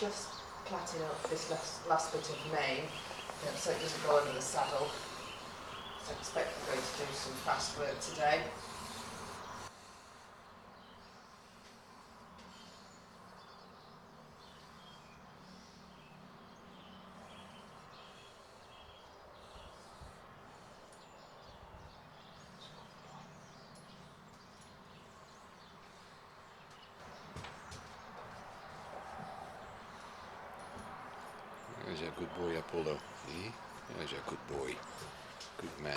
just plaiting up this last bit of mane so it doesn't go under the saddle. So I expect we're going to do some fast work today. There's a good boy, Apollo. Eh? There's a good boy. Good man.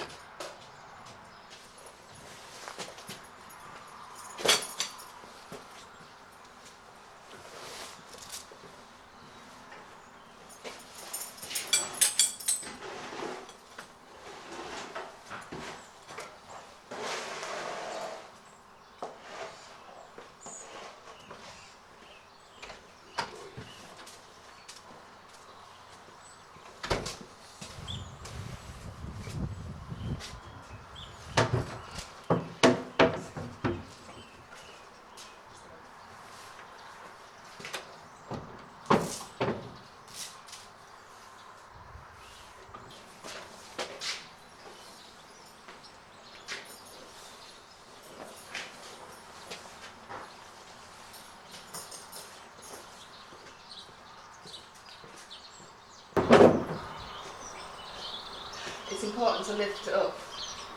It's important to lift up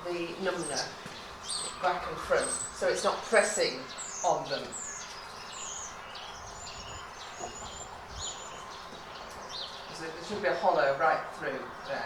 the numner back and front so it's not pressing on them. So there should be a hollow right through there.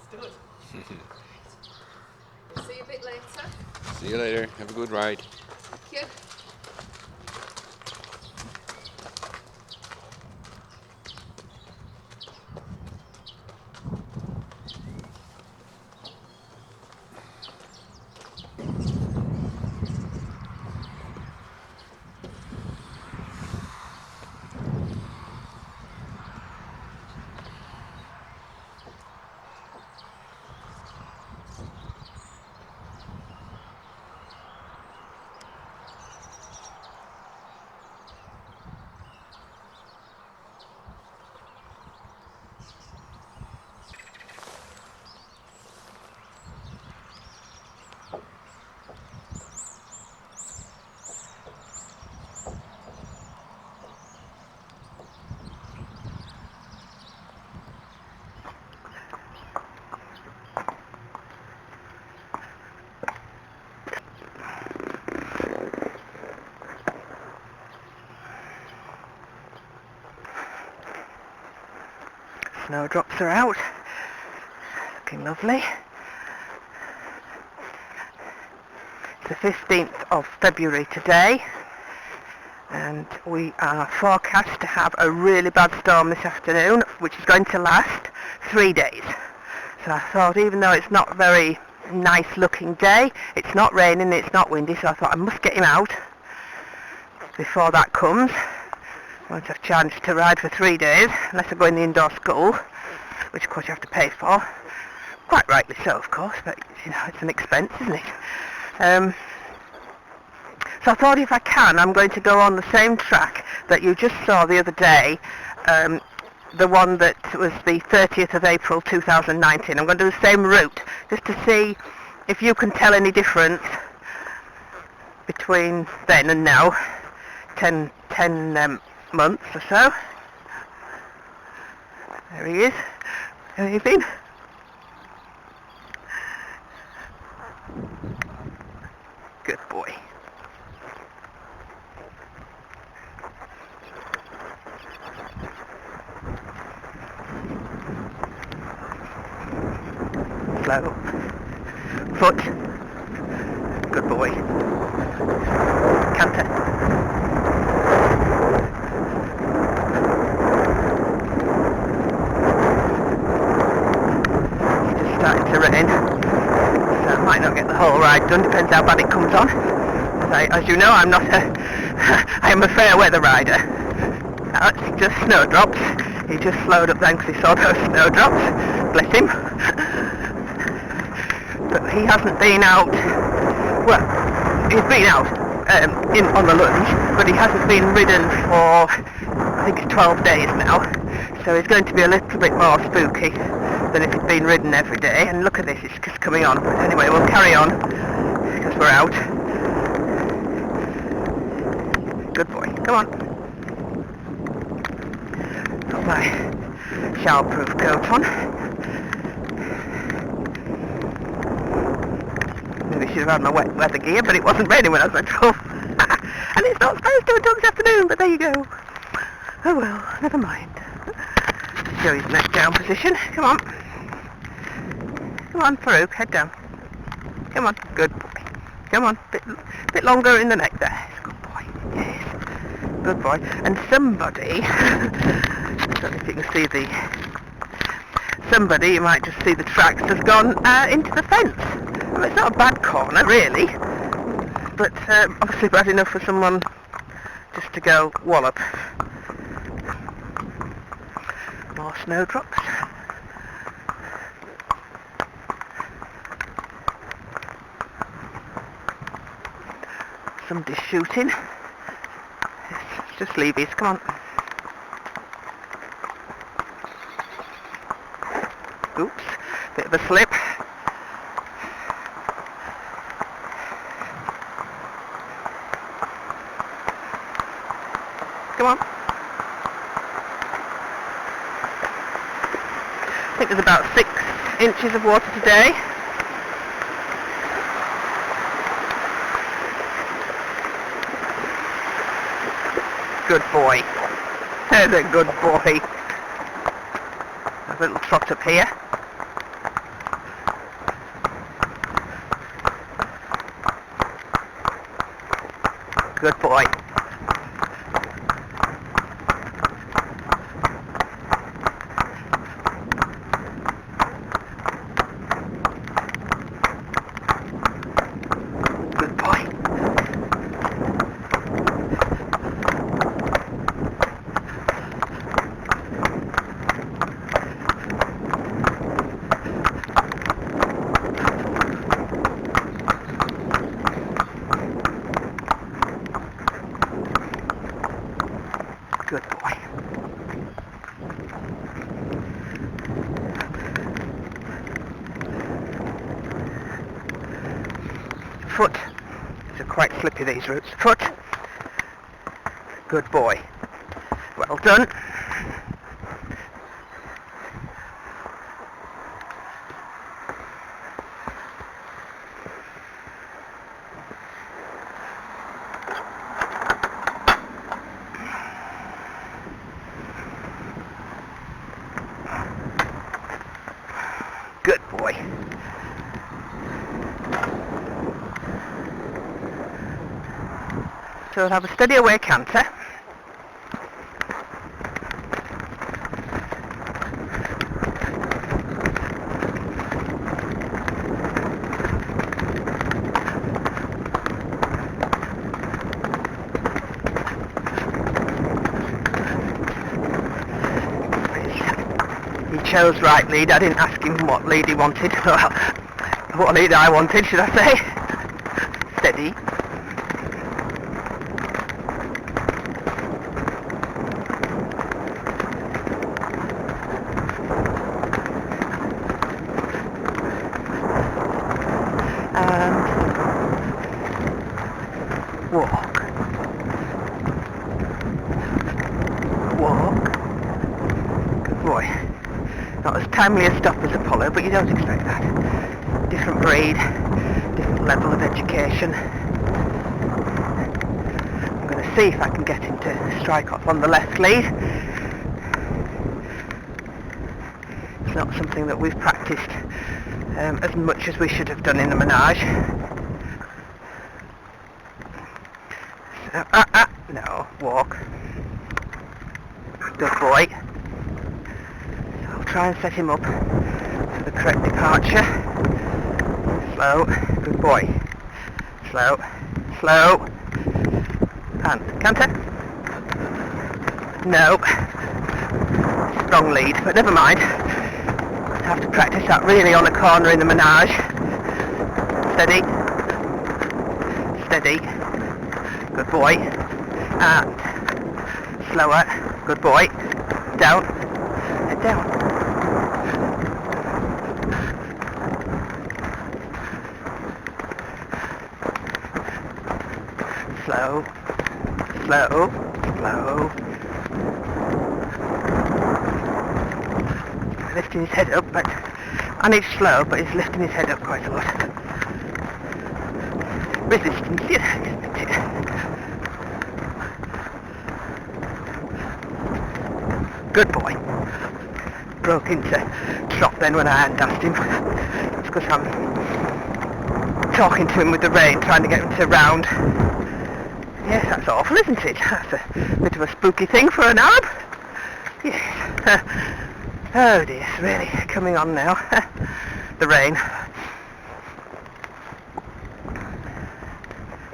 Good. We'll see you a bit later. See you later. Have a good ride. Thank you. snowdrops are out. Looking lovely. It's the 15th of February today, and we are forecast to have a really bad storm this afternoon, which is going to last 3 days. So I thought, even though it's not a very nice looking day, it's not raining, it's not windy, so I thought I must get him out before that comes. I won't have charged to ride for 3 days, unless I go in the indoor school, which of course you have to pay for. Quite rightly so, of course, but you know, it's an expense, isn't it? So I thought, if I can, I'm going to go on the same track that you just saw the other day, the one that was the 30th of April 2019. I'm going to do the same route, just to see if you can tell any difference between then and now. 10 months or so. There he is. Where have you been? Good boy. Slow. Foot. Good boy. Canter. It's just starting to rain, so I might not get the whole ride done, depends how bad it comes on. As you know, I'm not I am a fair weather rider. That's just snowdrops. He just slowed up then because he saw those snowdrops. Bless him. But he hasn't been out. Well, he's been out on the lunge, but he hasn't been ridden for, I think it's 12 days now. So he's going to be a little bit more spooky than if he'd been ridden every day. And look at this, it's just coming on. But anyway, we'll carry on because we're out. Good boy. Come on. Got my shower-proof coat on. Maybe should have had my wet weather gear, but it wasn't raining when I drove. And it's not supposed to until this afternoon, but there you go. Oh well, never mind. Show his neck down position. Come on. Come on, Farouk, head down. Come on, good boy. Come on, bit longer in the neck there. Good boy, yes. Good boy. And somebody, I don't know if you can see somebody, you might just see the tracks, has gone into the fence. Well, it's not a bad corner, really, but obviously bad enough for someone just to go wallop. More snowdrops. Somebody's shooting. Yes, just leavies, come on. Oops, bit of a slip. Come on. I think there's about 6 inches of water today. Good boy. There's a good boy. Have a little trot up here. Good boy. Good boy. Good boy. Foot. These are quite slippy, these routes. Foot. Good boy. Well done. So we'll have a steady away canter. He chose right lead. I didn't ask him what lead he wanted. Well, what lead I wanted, should I say. Steady. And walk. Walk. Good boy. Not as timely a stop as Apollo, but you don't expect that. Different breed, different level of education. I'm going to see if I can get him to strike off on the left lead. It's not something that we've practiced as much as we should have done in the menage. So, no, walk. Good boy. So I'll try and set him up for the correct departure. Slow, good boy. Slow, slow. And canter. No. Wrong lead, but never mind. I have to practice that really on a corner in the menage. Steady. Steady. Good boy. And slower. Good boy. Down. Head down. Slow. Slow. Slow. Lifting his head up, and it's slow, but he's lifting his head up quite a lot. Resistance, yeah, isn't it? Good boy. Broke into trot then when I hadn't asked him. It's because I'm talking to him with the rein, trying to get him to round. Yes, that's awful, isn't it? That's a bit of a spooky thing for an Arab. Yes. Oh dear, it's really coming on now. The rain.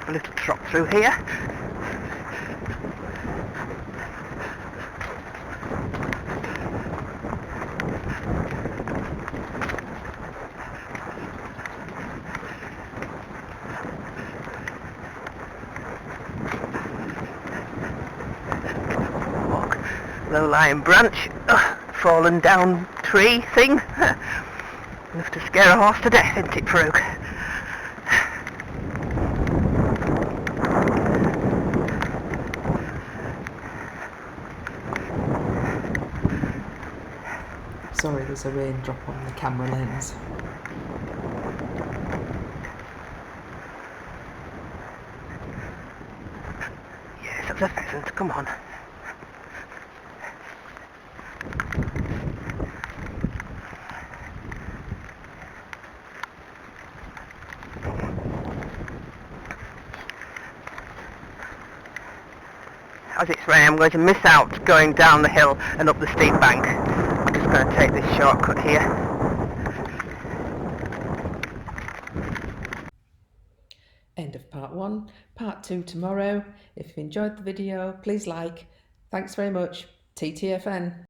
A little trot through here. Walk. Low-lying branch. Fallen down tree thing. Enough to scare a horse to death, isn't it, Farouk? Sorry, there's a raindrop on the camera lens. Yes, that was a pheasant. Come on. As it's raining, I'm going to miss out going down the hill and up the steep bank. I'm just going to take this shortcut here. End of part 1. Part 2 tomorrow. If you enjoyed the video, please like. Thanks very much. TTFN.